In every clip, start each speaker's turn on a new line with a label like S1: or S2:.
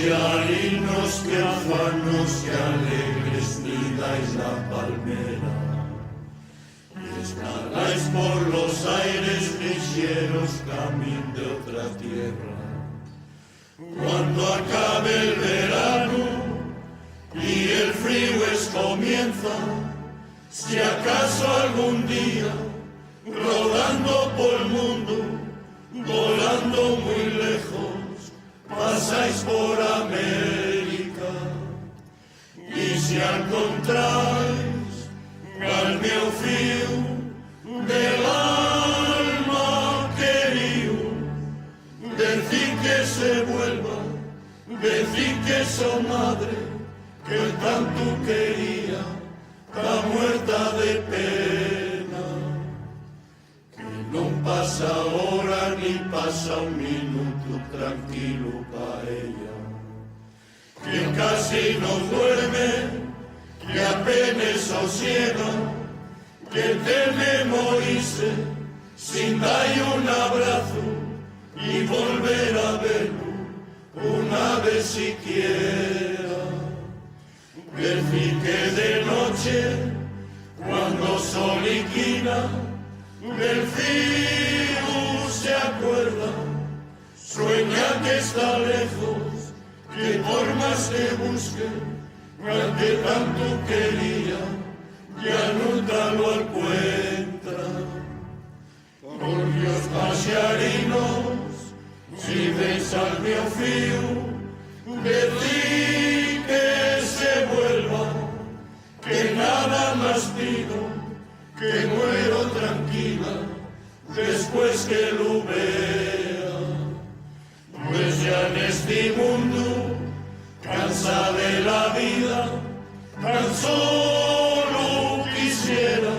S1: Pasearinos que afanos que alegres nidáis la palmera, y escaláis por los aires ligeros camino de otra tierra. Cuando acabe el verano y el frío comienza, si acaso algún día, rodando por el mundo, volando muy lejos, pasáis por América, y si encontráis al meu fío del alma querido, decid que se vuelva, decid que su madre, que tanto quería, está muerta de pena, que no pasa hora ni pasa un minuto tranquilo para ella, que casi no duerme, que apenas sosiega, que teme morirse sin darle un abrazo y volver a verlo una vez siquiera. Decir que de noche, cuando sol inquina, del frío se acuerda, sueña que está lejos, que por más que busque, al que tanto quería, ya nunca lo encuentra. Por Dios, pasearinos, si veis al meu fío, decid que se vuelva, que nada más pido, que muero tranquila, después que lo vea. Pues ya en este mundo, cansa de la vida, tan solo quisiera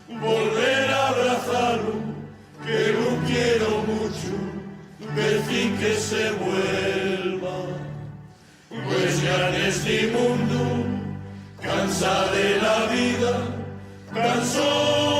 S1: volver a abrazarlo, que lo quiero mucho, decir que se vuelva. Pues ya en este mundo, cansa de la vida, tan solo